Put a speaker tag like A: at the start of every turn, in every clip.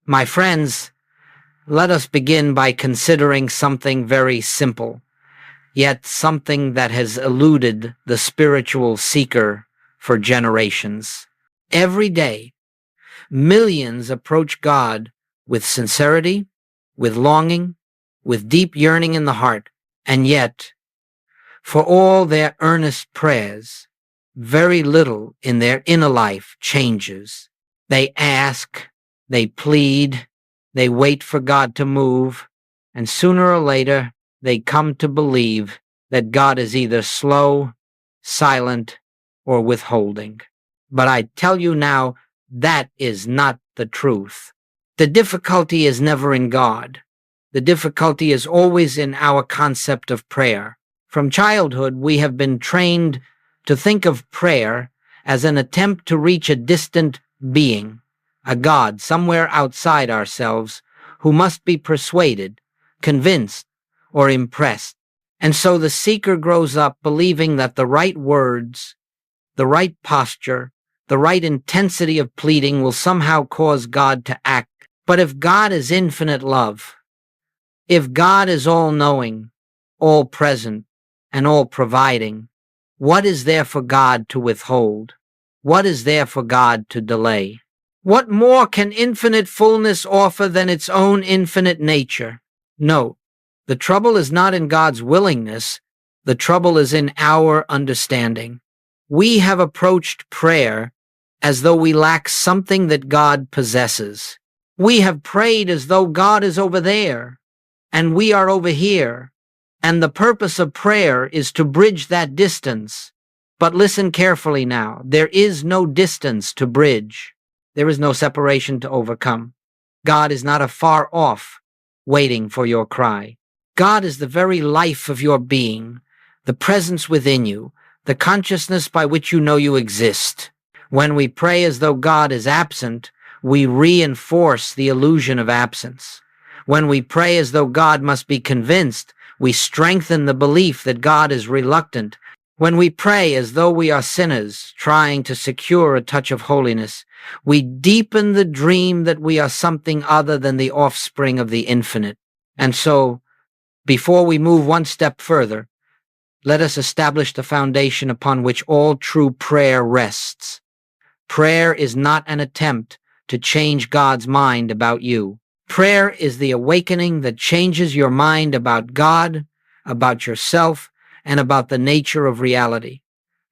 A: My friends, let us begin by considering something very simple, yet something that has eluded the spiritual seeker for generations. Every day, millions approach God with sincerity, with longing, with deep yearning in the heart, and yet, for all their earnest prayers, very little in their inner life changes. They ask, they plead, they wait for God to move, and sooner or later they come to believe that God is either slow, silent, or withholding. But I tell you now, that is not the truth. The difficulty is never in God. The difficulty is always in our concept of prayer. From childhood, we have been trained to think of prayer as an attempt to reach a distant being, a God somewhere outside ourselves who must be persuaded, convinced, or impressed. And so the seeker grows up believing that the right words, the right posture, the right intensity of pleading will somehow cause God to act. But if God is infinite love, if God is all-knowing, all-present, and all-providing, what is there for God to withhold? What is there for God to delay? What more can infinite fullness offer than its own infinite nature? No, the trouble is not in God's willingness. The trouble is in our understanding. We have approached prayer as though we lack something that God possesses. We have prayed as though God is over there, and we are over here. And the purpose of prayer is to bridge that distance. But listen carefully now. There is no distance to bridge. There is no separation to overcome. God is not afar off, waiting for your cry. God is the very life of your being, the presence within you, the consciousness by which you know you exist. When we pray as though God is absent, we reinforce the illusion of absence. When we pray as though God must be convinced, we strengthen the belief that God is reluctant. When we pray as though we are sinners trying to secure a touch of holiness, we deepen the dream that we are something other than the offspring of the infinite. And so, before we move one step further, let us establish the foundation upon which all true prayer rests. Prayer is not an attempt to change God's mind about you. Prayer is the awakening that changes your mind about God, about yourself, and about the nature of reality.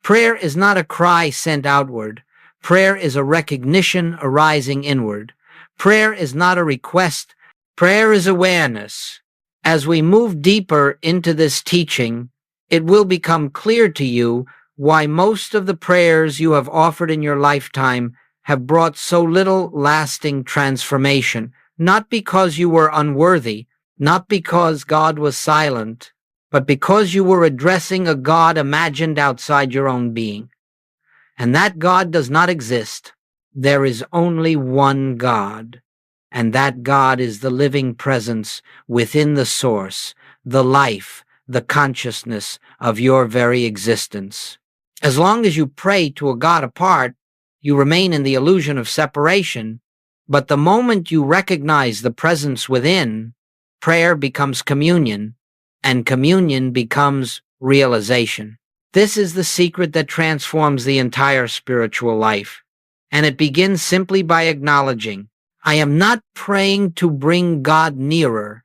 A: Prayer is not a cry sent outward. Prayer is a recognition arising inward. Prayer is not a request. Prayer is awareness. As we move deeper into this teaching, it will become clear to you why most of the prayers you have offered in your lifetime have brought so little lasting transformation. Not because you were unworthy, not because God was silent, but because you were addressing a God imagined outside your own being. And that God does not exist. There is only one God, and that God is the living presence within the source, the life, the consciousness of your very existence. As long as you pray to a God apart, you remain in the illusion of separation. But the moment you recognize the presence within, prayer becomes communion, and communion becomes realization. This is the secret that transforms the entire spiritual life. And it begins simply by acknowledging, I am not praying to bring God nearer.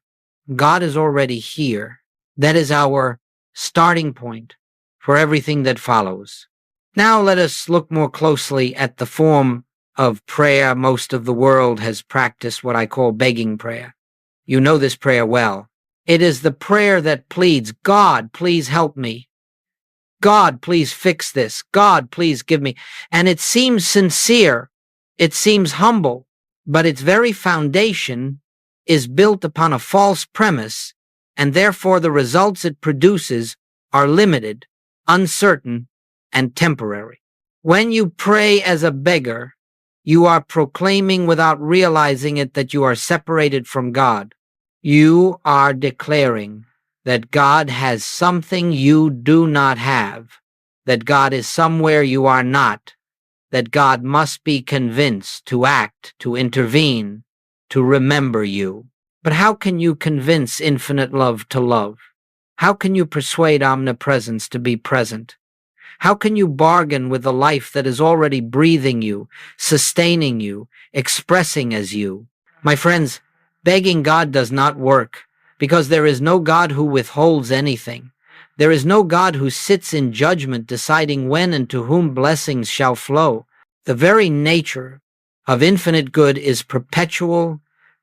A: God is already here. That is our starting point for everything that follows. Now let us look more closely at the form of prayer. Most of the world has practiced what I call begging prayer. You know this prayer well. It is the prayer that pleads, God, please help me. God, please fix this. God, please give me. And it seems sincere. It seems humble, but its very foundation is built upon a false premise, and therefore the results it produces are limited, uncertain, and temporary. When you pray as a beggar, you are proclaiming without realizing it that you are separated from God. You are declaring that God has something you do not have, that God is somewhere you are not, that God must be convinced to act, to intervene, to remember you. But how can you convince infinite love to love? How can you persuade omnipresence to be present? How can you bargain with the life that is already breathing you, sustaining you, expressing as you? My friends, begging God does not work, because there is no God who withholds anything. There is no God who sits in judgment deciding when and to whom blessings shall flow. The very nature of infinite good is perpetual,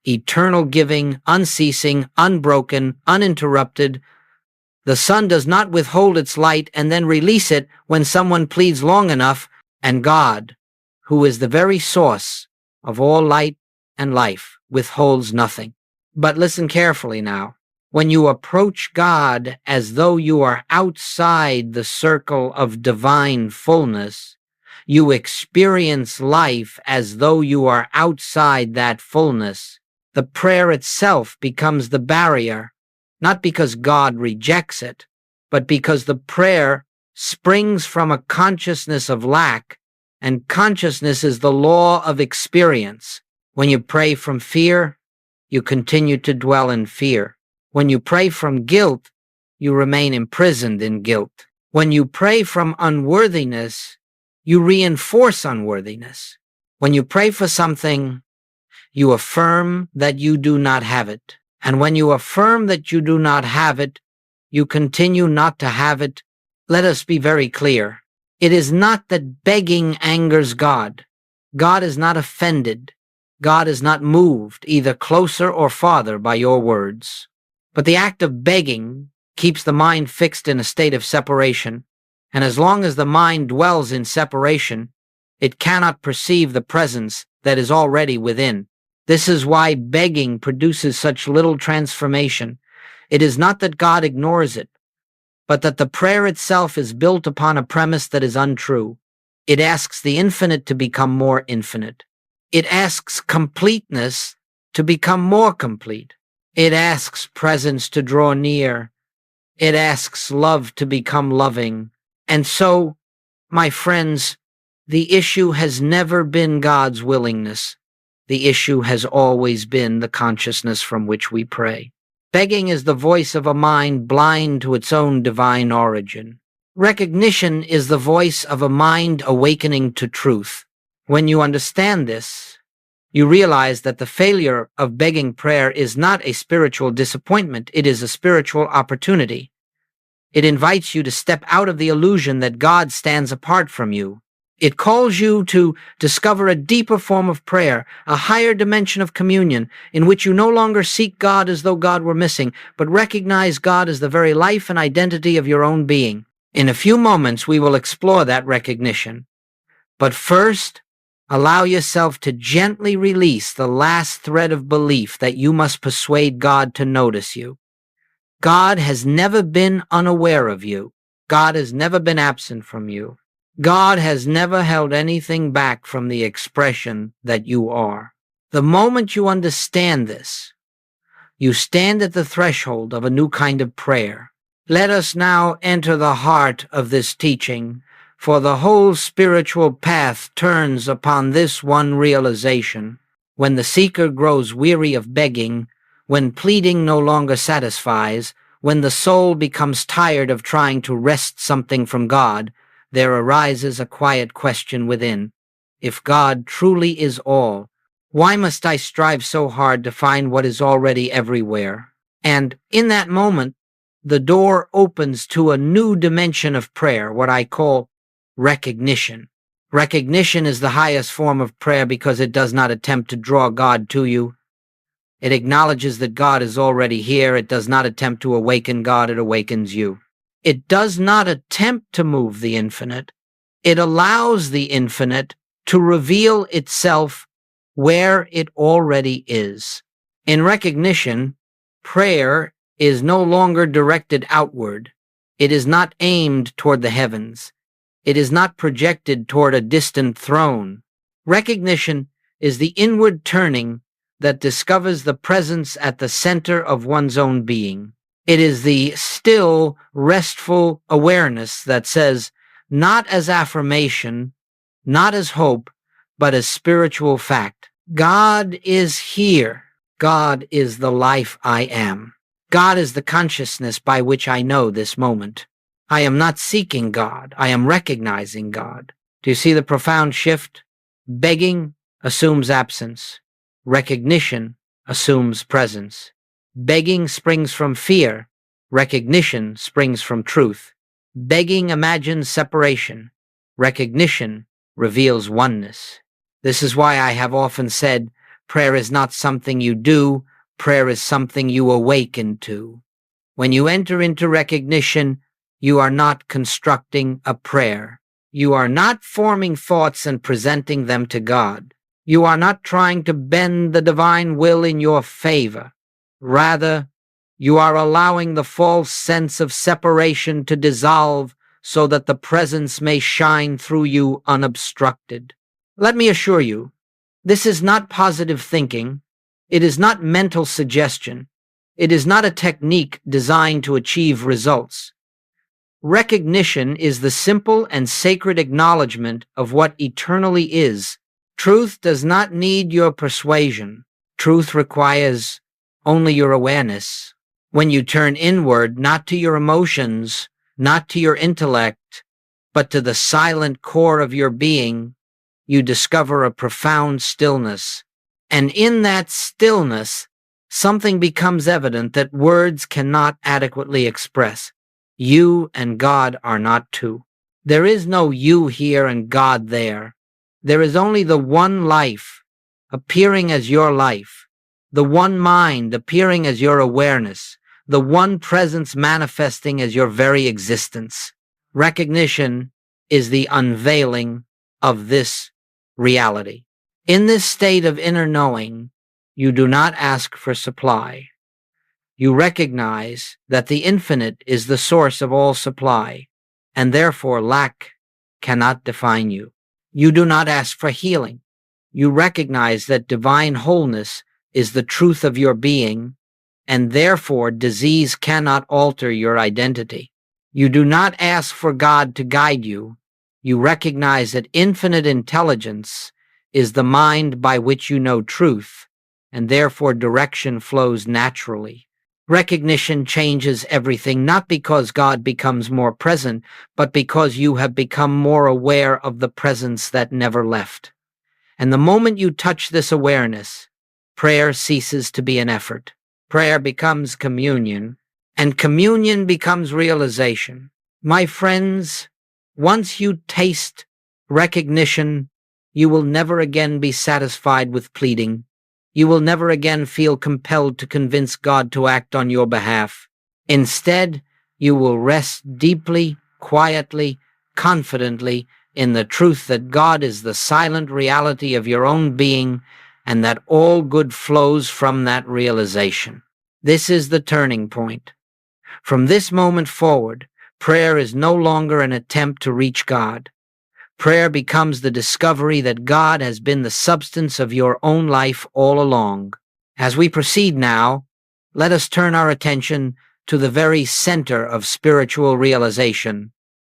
A: eternal giving, unceasing, unbroken, uninterrupted. The sun does not withhold its light and then release it when someone pleads long enough, and God, who is the very source of all light and life, withholds nothing. But listen carefully now. When you approach God as though you are outside the circle of divine fullness, you experience life as though you are outside that fullness. The prayer itself becomes the barrier, not because God rejects it, but because the prayer springs from a consciousness of lack, and consciousness is the law of experience. When you pray from fear, you continue to dwell in fear. When you pray from guilt, you remain imprisoned in guilt. When you pray from unworthiness, you reinforce unworthiness. When you pray for something, you affirm that you do not have it. And when you affirm that you do not have it, you continue not to have it. Let us be very clear. It is not that begging angers God. God is not offended. God is not moved either closer or farther by your words. But the act of begging keeps the mind fixed in a state of separation, and as long as the mind dwells in separation, it cannot perceive the presence that is already within. This is why begging produces such little transformation. It is not that God ignores it, but that the prayer itself is built upon a premise that is untrue. It asks the infinite to become more infinite. It asks completeness to become more complete. It asks presence to draw near. It asks love to become loving. And so, my friends, the issue has never been God's willingness. The issue has always been the consciousness from which we pray. Begging is the voice of a mind blind to its own divine origin. Recognition is the voice of a mind awakening to truth. When you understand this, you realize that the failure of begging prayer is not a spiritual disappointment, it is a spiritual opportunity. It invites you to step out of the illusion that God stands apart from you. It calls you to discover a deeper form of prayer, a higher dimension of communion, in which you no longer seek God as though God were missing, but recognize God as the very life and identity of your own being. In a few moments, we will explore that recognition. But first, allow yourself to gently release the last thread of belief that you must persuade God to notice you. God has never been unaware of you. God has never been absent from you. God has never held anything back from the expression that you are. The moment you understand this, you stand at the threshold of a new kind of prayer. Let us now enter the heart of this teaching, for the whole spiritual path turns upon this one realization. When the seeker grows weary of begging, when pleading no longer satisfies, when the soul becomes tired of trying to wrest something from God, there arises a quiet question within. If God truly is all, why must I strive so hard to find what is already everywhere? And in that moment, the door opens to a new dimension of prayer, what I call recognition. Recognition is the highest form of prayer because it does not attempt to draw God to you. It acknowledges that God is already here. It does not attempt to awaken God. It awakens you. It does not attempt to move the infinite. It allows the infinite to reveal itself where it already is. In recognition, prayer is no longer directed outward. It is not aimed toward the heavens. It is not projected toward a distant throne. Recognition is the inward turning that discovers the presence at the center of one's own being. It is the still, restful awareness that says, not as affirmation, not as hope, but as spiritual fact. God is here. God is the life I am. God is the consciousness by which I know this moment. I am not seeking God. I am recognizing God. Do you see the profound shift? Begging assumes absence. Recognition assumes presence. Begging springs from fear. Recognition springs from truth. Begging imagines separation. Recognition reveals oneness. This is why I have often said, prayer is not something you do, prayer is something you awaken to. When you enter into recognition, you are not constructing a prayer. You are not forming thoughts and presenting them to God. You are not trying to bend the divine will in your favor. Rather, you are allowing the false sense of separation to dissolve so that the presence may shine through you unobstructed. Let me assure you, this is not positive thinking. It is not mental suggestion. It is not a technique designed to achieve results. Recognition is the simple and sacred acknowledgement of what eternally is. Truth does not need your persuasion. Truth requires only your awareness. When you turn inward, not to your emotions, not to your intellect, but to the silent core of your being, you discover a profound stillness. And in that stillness, something becomes evident that words cannot adequately express. You and God are not two. There is no you here and God there. There is only the one life appearing as your life, the one mind appearing as your awareness, the one presence manifesting as your very existence. Recognition is the unveiling of this reality. In this state of inner knowing, you do not ask for supply. You recognize that the infinite is the source of all supply, and therefore lack cannot define you. You do not ask for healing. You recognize that divine wholeness is the truth of your being, and therefore disease cannot alter your identity. You do not ask for God to guide you. You recognize that infinite intelligence is the mind by which you know truth, and therefore direction flows naturally. Recognition changes everything, not because God becomes more present, but because you have become more aware of the presence that never left. And the moment you touch this awareness, prayer ceases to be an effort. Prayer becomes communion, and communion becomes realization. My friends, once you taste recognition, you will never again be satisfied with pleading. You will never again feel compelled to convince God to act on your behalf. Instead, you will rest deeply, quietly, confidently in the truth that God is the silent reality of your own being and that all good flows from that realization. This is the turning point. From this moment forward, prayer is no longer an attempt to reach God. Prayer becomes the discovery that God has been the substance of your own life all along. As we proceed now, let us turn our attention to the very center of spiritual realization,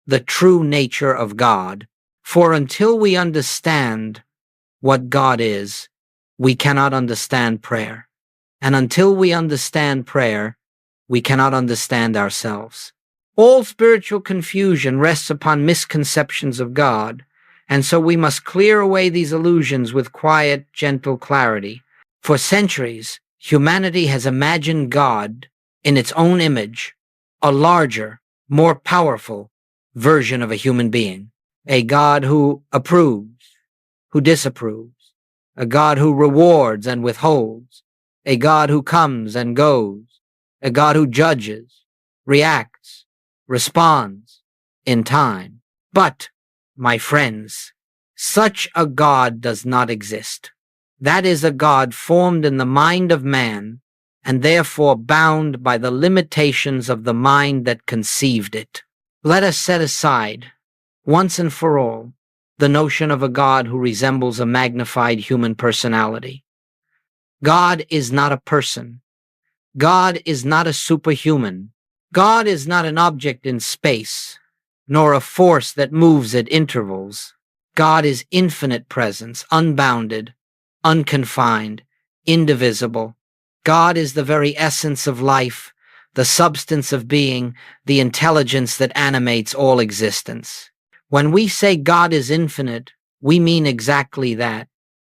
A: the true nature of God. For until we understand what God is, we cannot understand prayer. And until we understand prayer, we cannot understand ourselves. All spiritual confusion rests upon misconceptions of God, and so we must clear away these illusions with quiet, gentle clarity. For centuries, humanity has imagined God in its own image, a larger, more powerful version of a human being, a God who approves, who disapproves, a God who rewards and withholds, a God who comes and goes, a God who judges, reacts, responds in time. But, my friends, such a God does not exist. That is a God formed in the mind of man and therefore bound by the limitations of the mind that conceived it. Let us set aside, once and for all, the notion of a God who resembles a magnified human personality. God is not a person. God is not a superhuman. God is not an object in space, nor a force that moves at intervals. God is infinite presence, unbounded, unconfined, indivisible. God is the very essence of life, the substance of being, the intelligence that animates all existence. When we say God is infinite, we mean exactly that.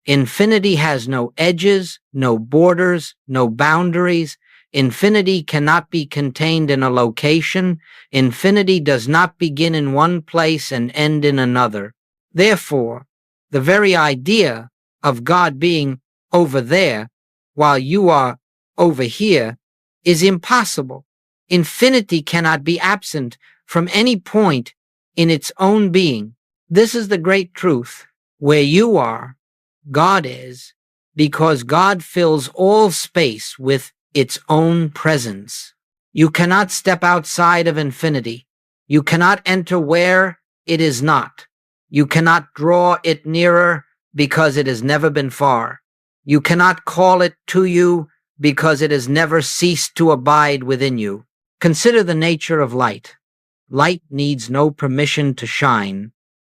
A: Infinity has no edges, no borders, no boundaries. Infinity cannot be contained in a location. Infinity does not begin in one place and end in another. Therefore, the very idea of God being over there while you are over here is impossible. Infinity cannot be absent from any point in its own being. This is the great truth. Where you are, God is, because God fills all space with its own presence. You cannot step outside of infinity. You cannot enter where it is not. You cannot draw it nearer because it has never been far. You cannot call it to you because it has never ceased to abide within you. Consider the nature of light. Light needs no permission to shine.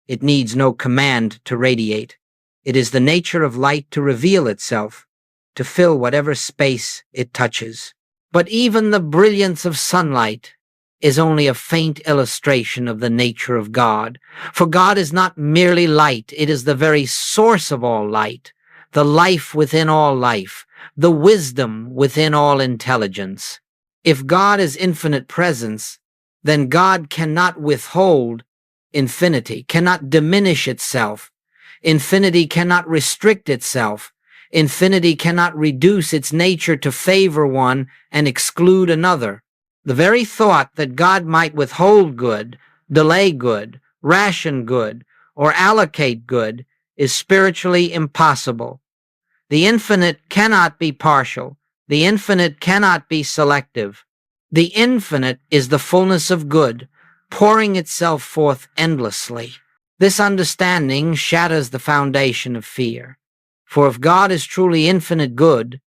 A: It needs no command to radiate. It is the nature of light to reveal itself, to fill whatever space it touches. But even the brilliance of sunlight is only a faint illustration of the nature of God. For God is not merely light, it is the very source of all light, the life within all life, the wisdom within all intelligence. If God is infinite presence, then God cannot withhold infinity, cannot diminish itself. Infinity cannot restrict itself. Infinity cannot reduce its nature to favor one and exclude another. The very thought that God might withhold good, delay good, ration good, or allocate good is spiritually impossible. The infinite cannot be partial. The infinite cannot be selective. The infinite is the fullness of good, pouring itself forth endlessly. This understanding shatters the foundation of fear. For if God is truly infinite good,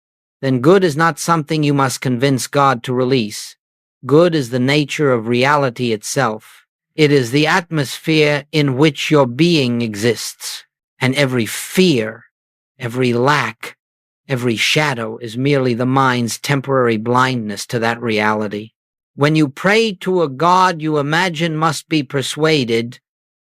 A: then good is not something you must convince God to release. Good is the nature of reality itself. It is the atmosphere in which your being exists, and every fear, every lack, every shadow is merely the mind's temporary blindness to that reality. When you pray to a God you imagine must be persuaded,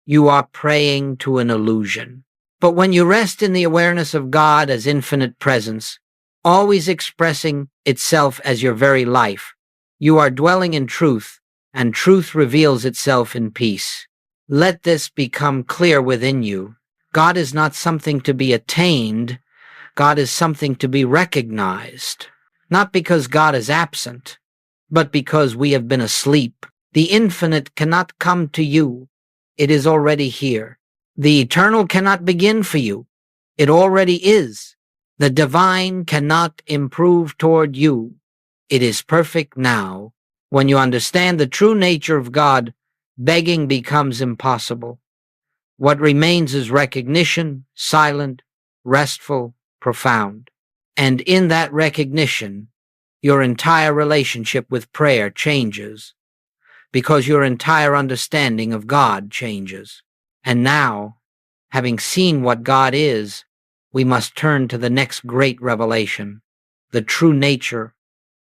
A: you are praying to an illusion. But when you rest in the awareness of God as infinite presence, always expressing itself as your very life, you are dwelling in truth, and truth reveals itself in peace. Let this become clear within you. God is not something to be attained. God is something to be recognized. Not because God is absent, but because we have been asleep. The infinite cannot come to you. It is already here. The eternal cannot begin for you. It already is. The divine cannot improve toward you. It is perfect now. When you understand the true nature of God, begging becomes impossible. What remains is recognition, silent, restful, profound. And in that recognition, your entire relationship with prayer changes, because your entire understanding of God changes. And now, having seen what God is, we must turn to the next great revelation, the true nature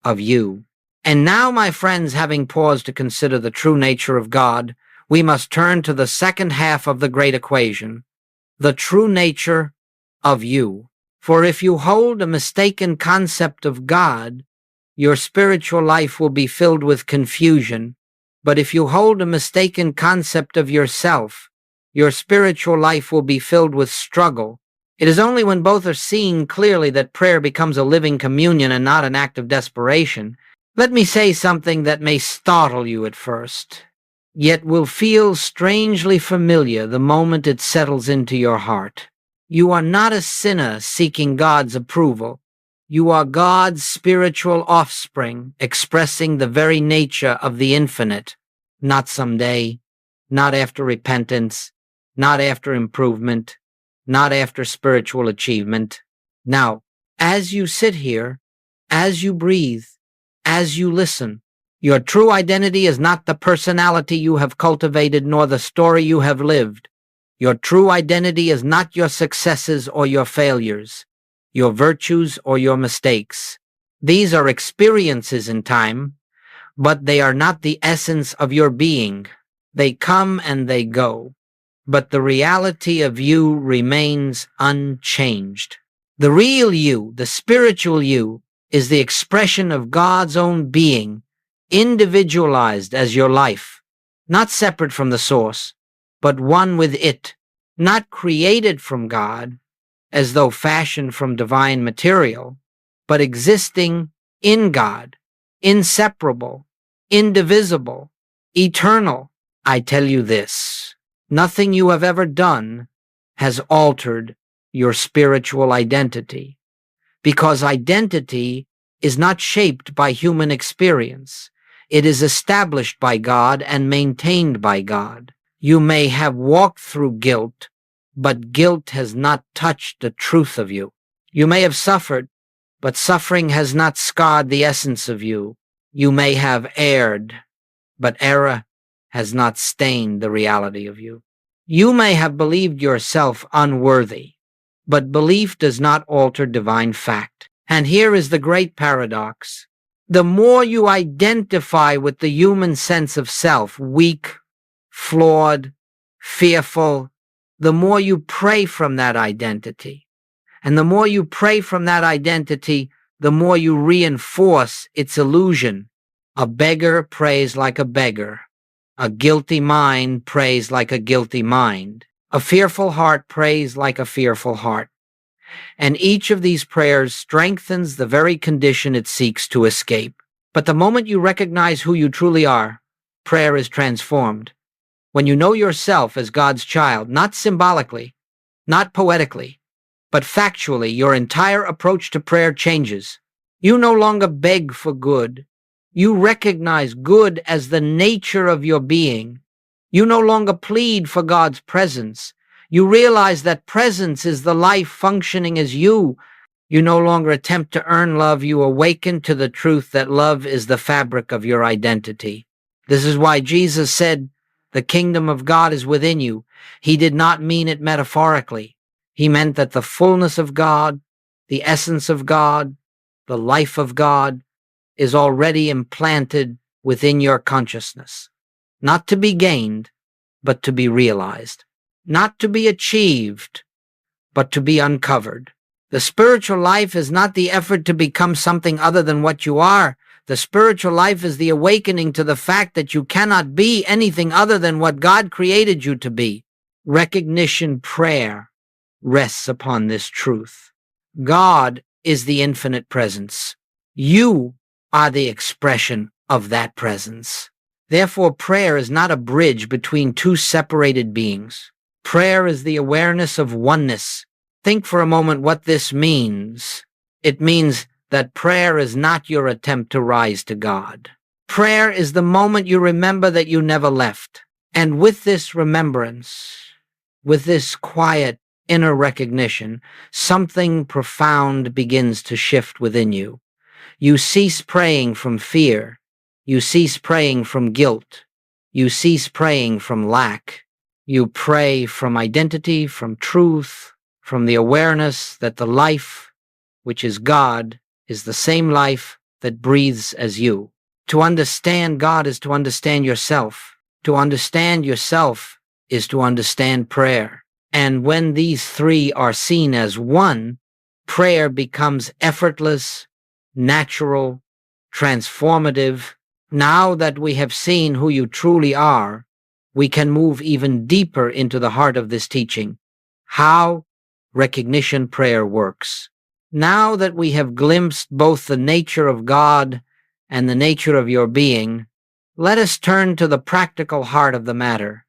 A: of you. And now, my friends, having paused to consider the true nature of God, we must turn to the second half of the great equation, the true nature of you. For if you hold a mistaken concept of God, your spiritual life will be filled with confusion. But if you hold a mistaken concept of yourself, your spiritual life will be filled with struggle. It is only when both are seen clearly that prayer becomes a living communion and not an act of desperation. Let me say something that may startle you at first, yet will feel strangely familiar the moment it settles into your heart. You are not a sinner seeking God's approval. You are God's spiritual offspring, expressing the very nature of the infinite. Not someday, not after repentance, not after improvement, not after spiritual achievement. Now, as you sit here, as you breathe, as you listen, your true identity is not the personality you have cultivated nor the story you have lived. Your true identity is not your successes or your failures. your virtues, or your mistakes. These are experiences in time, but they are not the essence of your being. They come and they go, but the reality of you remains unchanged. The real you, the spiritual you, is the expression of God's own being, individualized as your life, not separate from the source, but one with it, not created from God, as though fashioned from divine material, but existing in God, inseparable, indivisible, eternal. I tell you this, nothing you have ever done has altered your spiritual identity, because identity is not shaped by human experience. It is established by God and maintained by God. You may have walked through guilt, but guilt has not touched the truth of you. You may have suffered, but suffering has not scarred the essence of you. You may have erred, but error has not stained the reality of you. You may have believed yourself unworthy, but belief does not alter divine fact. And here is the great paradox. The more you identify with the human sense of self, weak, flawed, fearful, the more you pray from that identity. And the more you pray from that identity, the more you reinforce its illusion. A beggar prays like a beggar. A guilty mind prays like a guilty mind. A fearful heart prays like a fearful heart. And each of these prayers strengthens the very condition it seeks to escape. But the moment you recognize who you truly are, prayer is transformed. When you know yourself as God's child, not symbolically, not poetically, but factually, your entire approach to prayer changes. You no longer beg for good. You recognize good as the nature of your being. You no longer plead for God's presence. You realize that presence is the life functioning as you. You no longer attempt to earn love. You awaken to the truth that love is the fabric of your identity. This is why Jesus said, "The kingdom of God is within you." He did not mean it metaphorically. He meant that the fullness of God, the essence of God, the life of God is already implanted within your consciousness. Not to be gained, but to be realized. Not to be achieved, but to be uncovered. The spiritual life is not the effort to become something other than what you are. The spiritual life is the awakening to the fact that you cannot be anything other than what God created you to be. Recognition prayer rests upon this truth. God is the infinite presence. You are the expression of that presence. Therefore, prayer is not a bridge between two separated beings. Prayer is the awareness of oneness. Think for a moment what this means. It means that prayer is not your attempt to rise to God. Prayer is the moment you remember that you never left. And with this remembrance, with this quiet inner recognition, something profound begins to shift within you. You cease praying from fear. You cease praying from guilt. You cease praying from lack. You pray from identity, from truth, from the awareness that the life, which is God, is the same life that breathes as you. To understand God is to understand yourself. To understand yourself is to understand prayer. And when these three are seen as one, prayer becomes effortless, natural, transformative. Now that we have seen who you truly are, we can move even deeper into the heart of this teaching, how recognition prayer works. Now that we have glimpsed both the nature of God and the nature of your being, let us turn to the practical heart of the matter.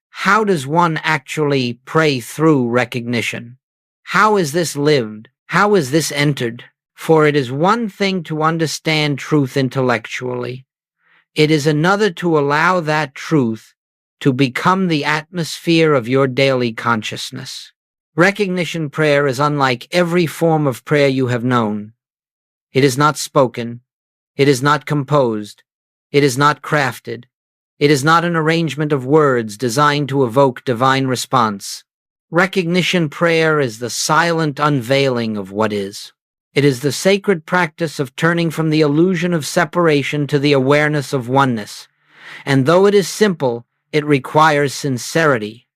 A: How does one actually pray through recognition? How is this lived? How is this entered? For it is one thing to understand truth intellectually. It is another to allow that truth to become the atmosphere of your daily consciousness. Recognition prayer is unlike every form of prayer you have known. It is not spoken. It is not composed. It is not crafted. It is not an arrangement of words designed to evoke divine response. Recognition prayer is the silent unveiling of what is. It is the sacred practice of turning from the illusion of separation to the awareness of oneness. And though it is simple, it requires sincerity.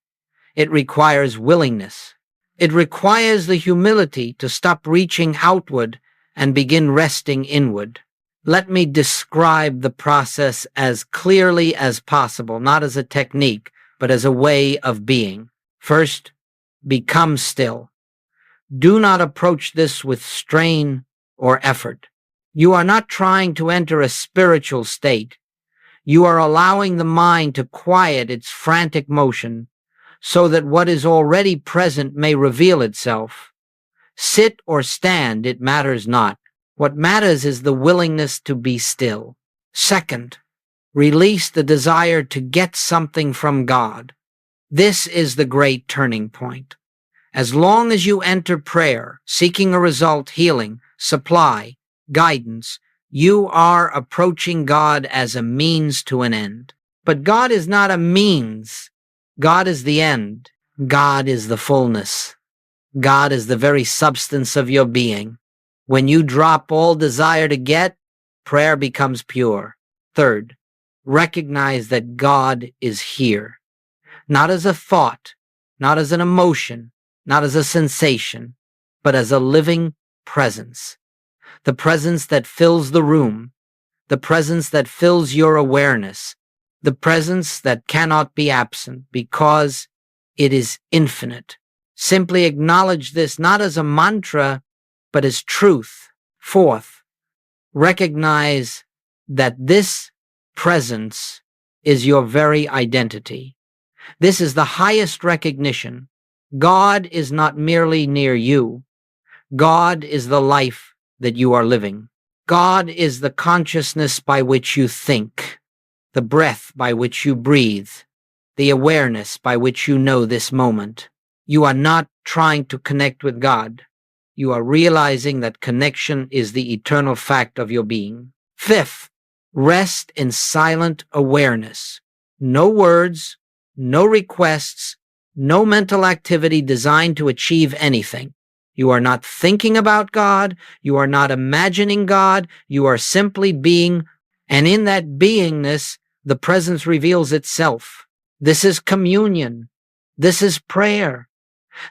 A: It requires willingness. It requires the humility to stop reaching outward and begin resting inward. Let me describe the process as clearly as possible, not as a technique, but as a way of being. First, become still. Do not approach this with strain or effort. You are not trying to enter a spiritual state. You are allowing the mind to quiet its frantic motion so that what is already present may reveal itself. Sit or stand, it matters not. What matters is the willingness to be still. Second, release the desire to get something from God. This is the great turning point. As long as you enter prayer, seeking a result, healing, supply, guidance, you are approaching God as a means to an end. But God is not a means. God is the end. God is the fullness. God is the very substance of your being. When you drop all desire to get, prayer becomes pure. Third, recognize that God is here. Not as a thought, not as an emotion, not as a sensation, but as a living presence. The presence that fills the room, the presence that fills your awareness, the presence that cannot be absent because it is infinite. Simply acknowledge this not as a mantra, but as truth. Fourth, recognize that this presence is your very identity. This is the highest recognition. God is not merely near you. God is the life that you are living. God is the consciousness by which you think, the breath by which you breathe, the awareness by which you know this moment. You are not trying to connect with God. You are realizing that connection is the eternal fact of your being. Fifth, rest in silent awareness. No words, no requests, no mental activity designed to achieve anything. You are not thinking about God. You are not imagining God. You are simply being, and in that beingness, the presence reveals itself. This is communion. This is prayer.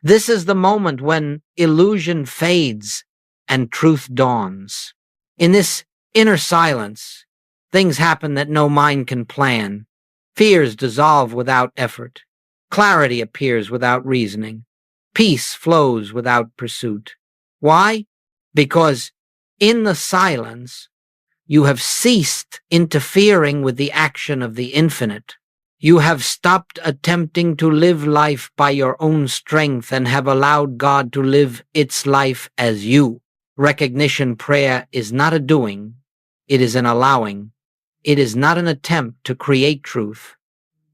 A: This is the moment when illusion fades and truth dawns. In this inner silence, things happen that no mind can plan. Fears dissolve without effort. Clarity appears without reasoning. Peace flows without pursuit. Why? Because in the silence, you have ceased interfering with the action of the infinite. You have stopped attempting to live life by your own strength and have allowed God to live its life as you. Recognition prayer is not a doing, it is an allowing. It is not an attempt to create truth.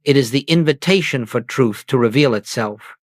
A: It is the invitation for truth to reveal itself.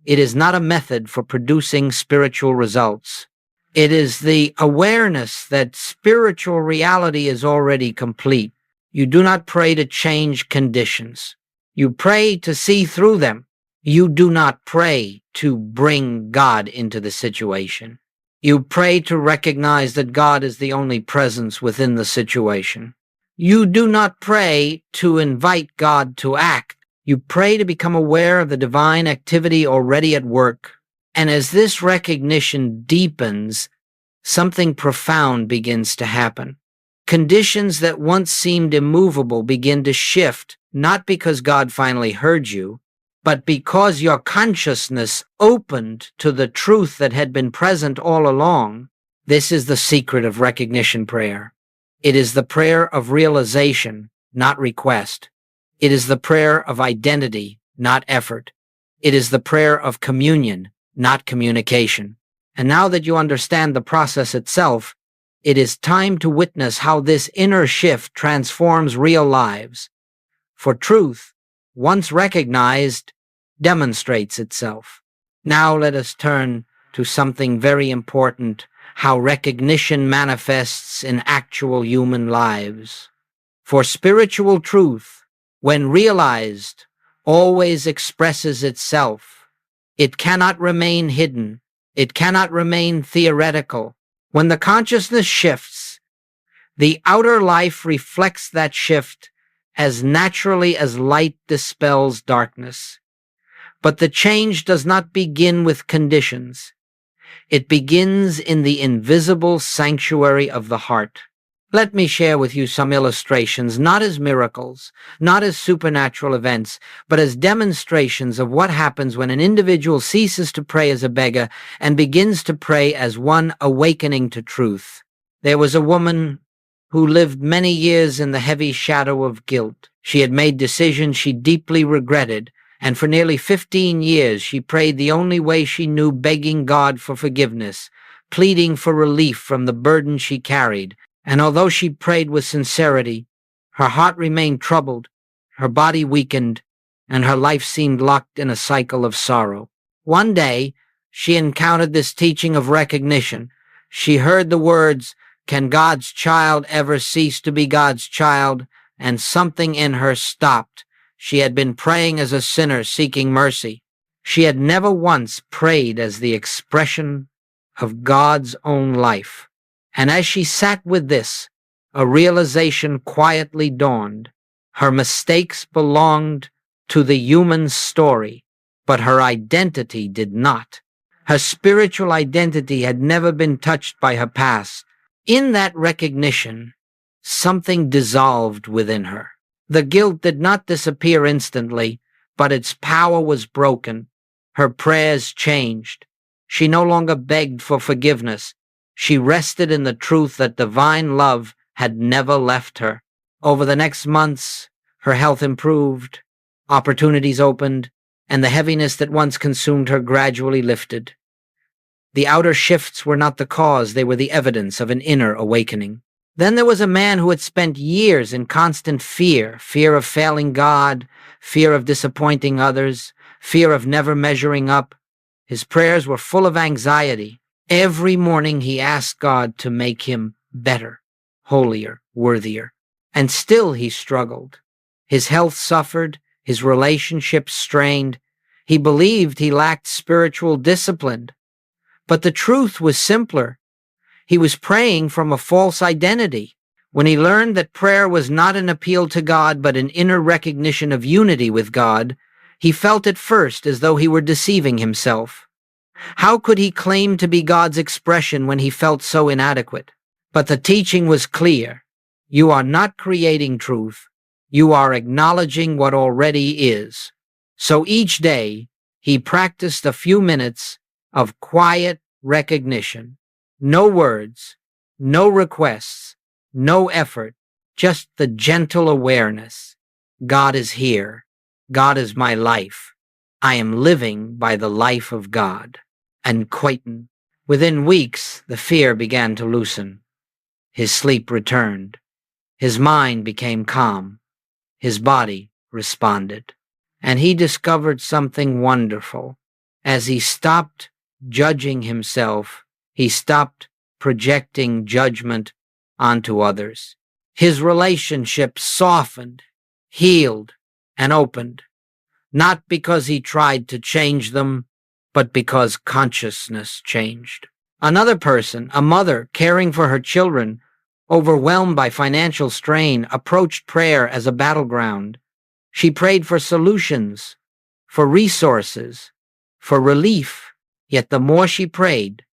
A: It is not a method for producing spiritual results. It is the awareness that spiritual reality is already complete. You do not pray to change conditions. You pray to see through them. You do not pray to bring God into the situation. You pray to recognize that God is the only presence within the situation. You do not pray to invite God to act. You pray to become aware of the divine activity already at work. And as this recognition deepens, something profound begins to happen. Conditions that once seemed immovable begin to shift, not because God finally heard you, but because your consciousness opened to the truth that had been present all along. This is the secret of recognition prayer. It is the prayer of realization, not request. It is the prayer of identity, not effort. It is the prayer of communion, not communication. And now that you understand the process itself, it is time to witness how this inner shift transforms real lives. For truth, once recognized, demonstrates itself. Now let us turn to something very important, how recognition manifests in actual human lives. For spiritual truth, when realized, always expresses itself It cannot remain hidden. It cannot remain theoretical. When the consciousness shifts, the outer life reflects that shift as naturally as light dispels darkness. But the change does not begin with conditions. It begins in the invisible sanctuary of the heart. Let me share with you some illustrations, not as miracles, not as supernatural events, but as demonstrations of what happens when an individual ceases to pray as a beggar and begins to pray as one awakening to truth. There was a woman who lived many years in the heavy shadow of guilt. She had made decisions she deeply regretted, and for nearly 15 years she prayed the only way she knew, begging God for forgiveness, pleading for relief from the burden she carried. And although she prayed with sincerity, her heart remained troubled, her body weakened, and her life seemed locked in a cycle of sorrow. One day, she encountered this teaching of recognition. She heard the words, "Can God's child ever cease to be God's child?" And something in her stopped. She had been praying as a sinner seeking mercy. She had never once prayed as the expression of God's own life. And as she sat with this, a realization quietly dawned. Her mistakes belonged to the human story, but her identity did not. Her spiritual identity had never been touched by her past. In that recognition, something dissolved within her. The guilt did not disappear instantly, but its power was broken. Her prayers changed. She no longer begged for forgiveness. She rested in the truth that divine love had never left her. Over the next months, her health improved, opportunities opened, and the heaviness that once consumed her gradually lifted. The outer shifts were not the cause, they were the evidence of an inner awakening. Then there was a man who had spent years in constant fear of failing God, fear of disappointing others, fear of never measuring up. His prayers were full of anxiety. Every morning he asked God to make him better, holier, worthier. And still he struggled. His health suffered, his relationships strained. He believed he lacked spiritual discipline. But the truth was simpler. He was praying from a false identity. When he learned that prayer was not an appeal to God but an inner recognition of unity with God, he felt at first as though he were deceiving himself. How could he claim to be God's expression when he felt so inadequate? But the teaching was clear. You are not creating truth. You are acknowledging what already is. So each day, he practiced a few minutes of quiet recognition. No words, no requests, no effort, just the gentle awareness. God is here. God is my life. I am living by the life of God. And quieten. Within weeks, the fear began to loosen. His sleep returned. His mind became calm. His body responded. And he discovered something wonderful. As he stopped judging himself, he stopped projecting judgment onto others. His relationships softened, healed, and opened, not because he tried to change them, but because consciousness changed. Another person, a mother caring for her children, overwhelmed by financial strain, approached prayer as a battleground. She prayed for solutions, for resources, for relief, yet the more she prayed,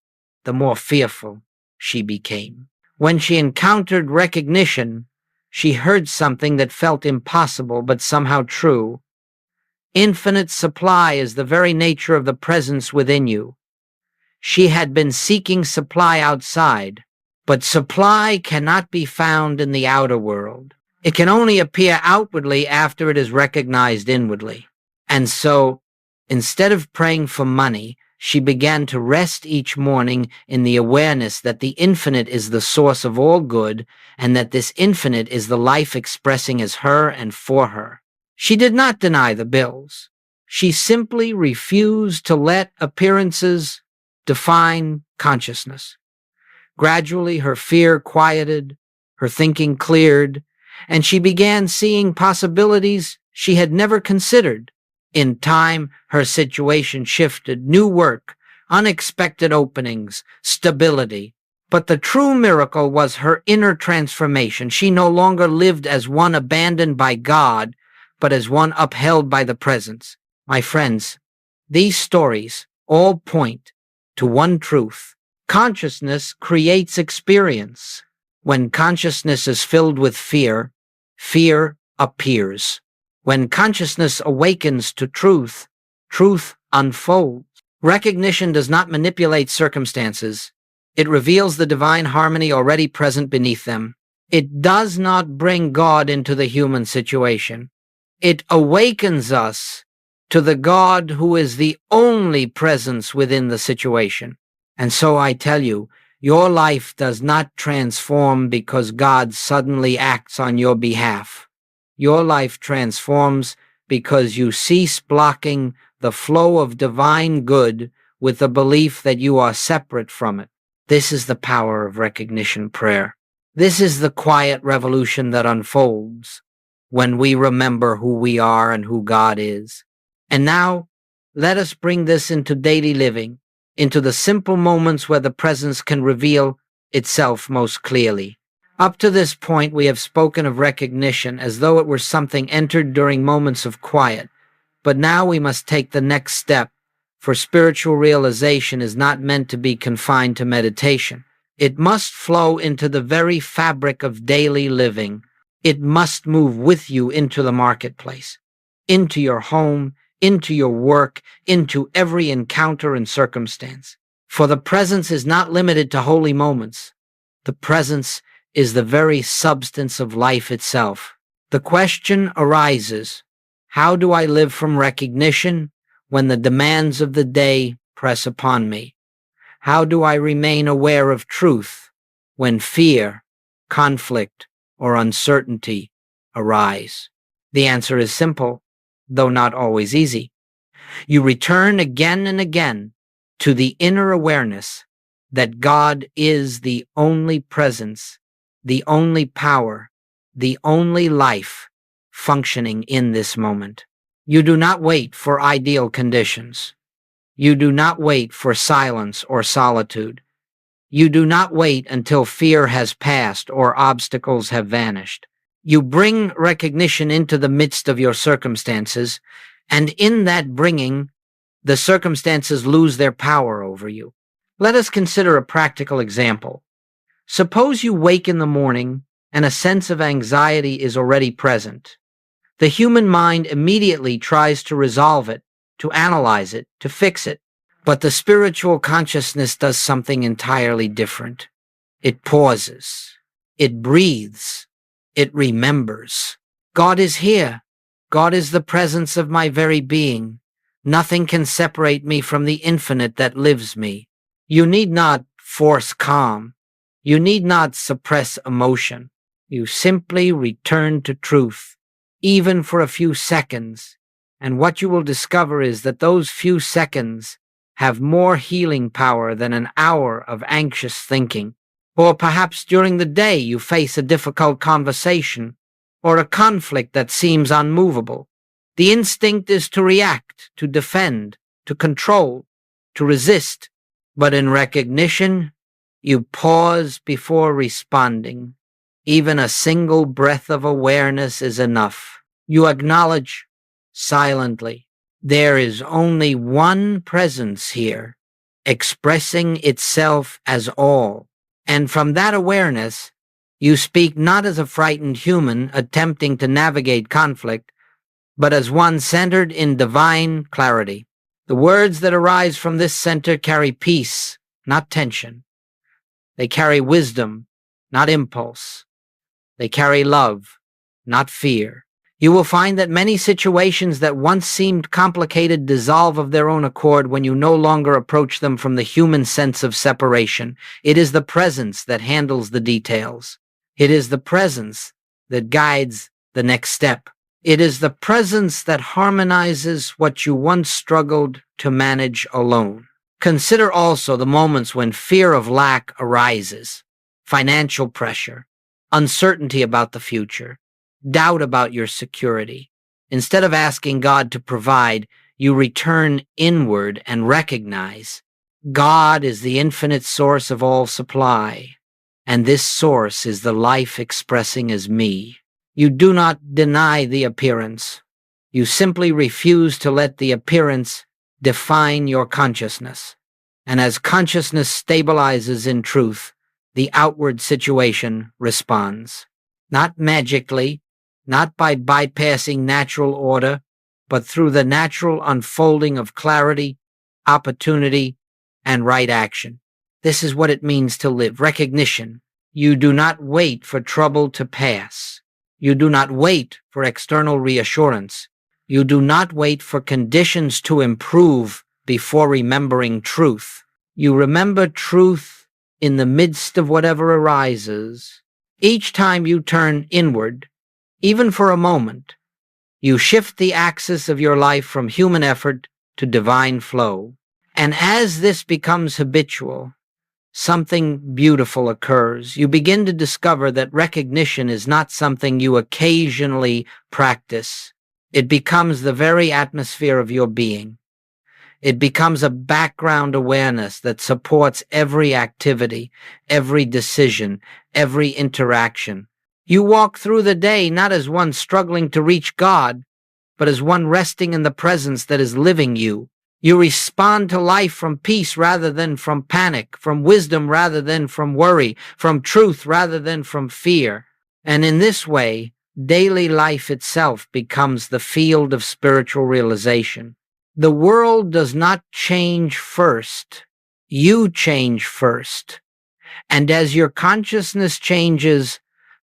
A: the more fearful she became. When she encountered recognition, she heard something that felt impossible but somehow true. Infinite supply is the very nature of the presence within you. She had been seeking supply outside, but supply cannot be found in the outer world. It can only appear outwardly after it is recognized inwardly. And so, instead of praying for money, she began to rest each morning in the awareness that the infinite is the source of all good, and that this infinite is the life expressing as her and for her. She did not deny the bills. She simply refused to let appearances define consciousness. Gradually, her fear quieted, her thinking cleared, and she began seeing possibilities she had never considered. In time, her situation shifted. New work, unexpected openings, stability. But the true miracle was her inner transformation. She no longer lived as one abandoned by God, but as one upheld by the presence. My friends, these stories all point to one truth. Consciousness creates experience. When consciousness is filled with fear, fear appears. When consciousness awakens to truth, truth unfolds. Recognition does not manipulate circumstances. It reveals the divine harmony already present beneath them. It does not bring God into the human situation. It awakens us to the God who is the only presence within the situation. And so I tell you, your life does not transform because God suddenly acts on your behalf. Your life transforms because you cease blocking the flow of divine good with the belief that you are separate from it. This is the power of recognition prayer. This is the quiet revolution that unfolds when we remember who we are and who God is. And now, let us bring this into daily living, into the simple moments where the presence can reveal itself most clearly. Up to this point, we have spoken of recognition as though it were something entered during moments of quiet. But now we must take the next step, for spiritual realization is not meant to be confined to meditation. It must flow into the very fabric of daily living. It must move with you into the marketplace, into your home, into your work, into every encounter and circumstance. For the presence is not limited to holy moments. The presence is the very substance of life itself. The question arises, how do I live from recognition when the demands of the day press upon me? How do I remain aware of truth when fear, conflict, or uncertainty arise? The answer is simple, though not always easy. You return again and again to the inner awareness that God is the only presence, the only power, the only life functioning in this moment. You do not wait for ideal conditions. You do not wait for silence or solitude. You do not wait until fear has passed or obstacles have vanished. You bring recognition into the midst of your circumstances, and in that bringing, the circumstances lose their power over you. Let us consider a practical example. Suppose you wake in the morning and a sense of anxiety is already present. The human mind immediately tries to resolve it, to analyze it, to fix it. But the spiritual consciousness does something entirely different. It pauses. It breathes. It remembers. God is here. God is the presence of my very being. Nothing can separate me from the infinite that lives me. You need not force calm. You need not suppress emotion. You simply return to truth, even for a few seconds. And what you will discover is that those few seconds have more healing power than an hour of anxious thinking. Or perhaps during the day you face a difficult conversation or a conflict that seems unmovable. The instinct is to react, to defend, to control, to resist. But in recognition, you pause before responding. Even a single breath of awareness is enough. You acknowledge silently, there is only one presence here, expressing itself as all. And from that awareness, you speak not as a frightened human attempting to navigate conflict, but as one centered in divine clarity. The words that arise from this center carry peace, not tension. They carry wisdom, not impulse. They carry love, not fear. You will find that many situations that once seemed complicated dissolve of their own accord when you no longer approach them from the human sense of separation. It is the presence that handles the details. It is the presence that guides the next step. It is the presence that harmonizes what you once struggled to manage alone. Consider also the moments when fear of lack arises, financial pressure, uncertainty about the future, doubt about your security. Instead of asking God to provide, you return inward and recognize God is the infinite source of all supply, and this source is the life expressing as me. You do not deny the appearance. You simply refuse to let the appearance define your consciousness. And as consciousness stabilizes in truth, the outward situation responds. Not magically, not by bypassing natural order, but through the natural unfolding of clarity, opportunity, and right action. This is what it means to live. Recognition. You do not wait for trouble to pass. You do not wait for external reassurance. You do not wait for conditions to improve before remembering truth. You remember truth in the midst of whatever arises. Each time you turn inward, even for a moment, you shift the axis of your life from human effort to divine flow. And as this becomes habitual, something beautiful occurs. You begin to discover that recognition is not something you occasionally practice. It becomes the very atmosphere of your being. It becomes a background awareness that supports every activity, every decision, every interaction. You walk through the day not as one struggling to reach God, but as one resting in the presence that is living you. You respond to life from peace rather than from panic, from wisdom rather than from worry, from truth rather than from fear. And in this way, daily life itself becomes the field of spiritual realization. The world does not change first. You change first. And as your consciousness changes,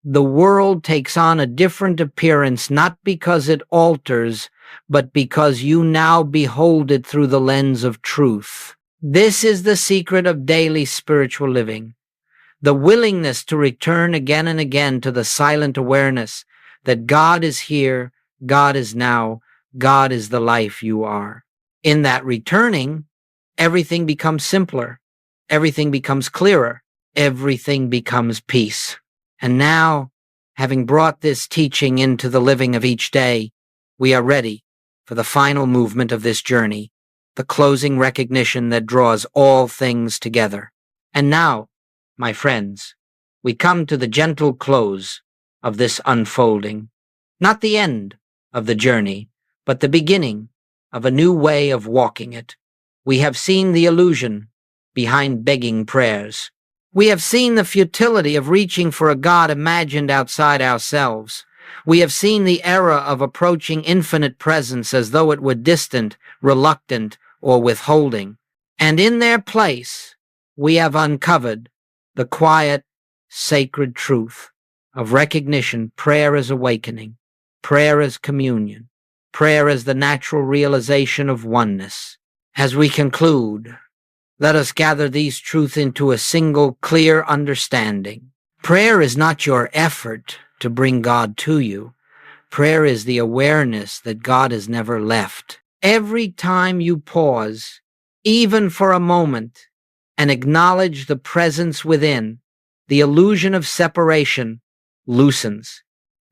A: the world takes on a different appearance, not because it alters, but because you now behold it through the lens of truth. This is the secret of daily spiritual living. The willingness to return again and again to the silent awareness that God is here, God is now, God is the life you are. In that returning, everything becomes simpler, everything becomes clearer, everything becomes peace. And now, having brought this teaching into the living of each day, we are ready for the final movement of this journey, the closing recognition that draws all things together. And now, my friends, we come to the gentle close of this unfolding, not the end of the journey, but the beginning of a new way of walking it. We have seen the illusion behind begging prayers. We have seen the futility of reaching for a God imagined outside ourselves. We have seen the error of approaching infinite presence as though it were distant, reluctant, or withholding. And in their place, we have uncovered the quiet, sacred truth of recognition. Prayer as awakening, prayer as communion, prayer as the natural realization of oneness. As we conclude, let us gather these truths into a single, clear understanding. Prayer is not your effort to bring God to you. Prayer is the awareness that God has never left. Every time you pause, even for a moment, and acknowledge the presence within, the illusion of separation loosens.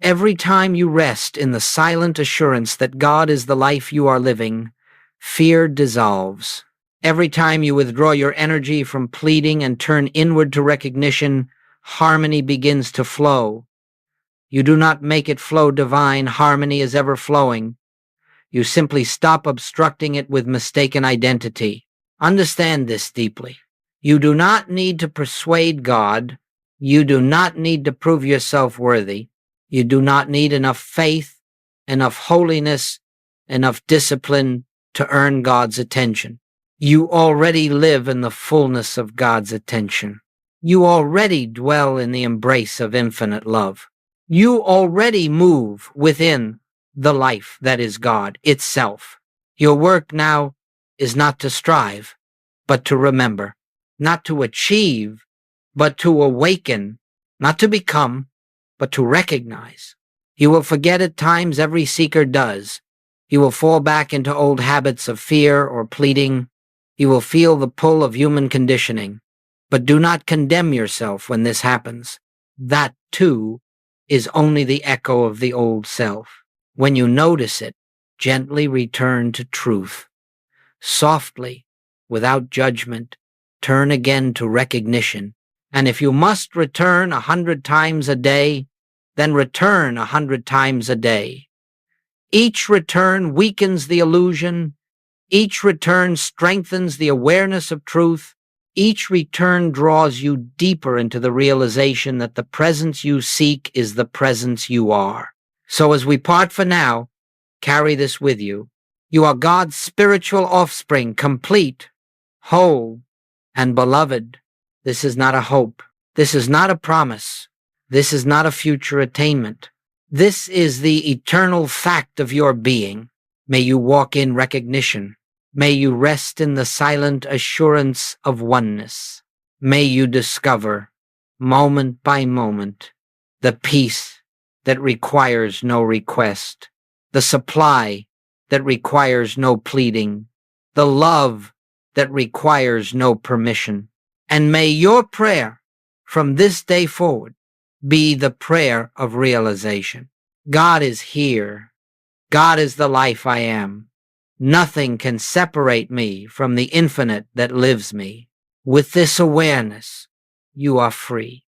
A: Every time you rest in the silent assurance that God is the life you are living, fear dissolves. Every time you withdraw your energy from pleading and turn inward to recognition, harmony begins to flow. You do not make it flow divine. Harmony is ever flowing. You simply stop obstructing it with mistaken identity. Understand this deeply. You do not need to persuade God. You do not need to prove yourself worthy. You do not need enough faith, enough holiness, enough discipline to earn God's attention. You already live in the fullness of God's attention. You already dwell in the embrace of infinite love. You already move within the life that is God itself. Your work now is not to strive, but to remember, not to achieve, but to awaken, not to become, but to recognize. You will forget at times, every seeker does. You will fall back into old habits of fear or pleading. You will feel the pull of human conditioning. But do not condemn yourself when this happens. That, too, is only the echo of the old self. When you notice it, gently return to truth. Softly, without judgment, turn again to recognition. And if you must return 100 times a day, then return 100 times a day. Each return weakens the illusion. Each return strengthens the awareness of truth. Each return draws you deeper into the realization that the presence you seek is the presence you are. So as we part for now, carry this with you. You are God's spiritual offspring, complete, whole, and beloved. This is not a hope. This is not a promise. This is not a future attainment. This is the eternal fact of your being. May you walk in recognition. May you rest in the silent assurance of oneness. May you discover, moment by moment, the peace that requires no request, the supply that requires no pleading, the love that requires no permission. And may your prayer from this day forward be the prayer of realization. God is here. God is the life I am. Nothing can separate me from the infinite that lives me. With this awareness, you are free.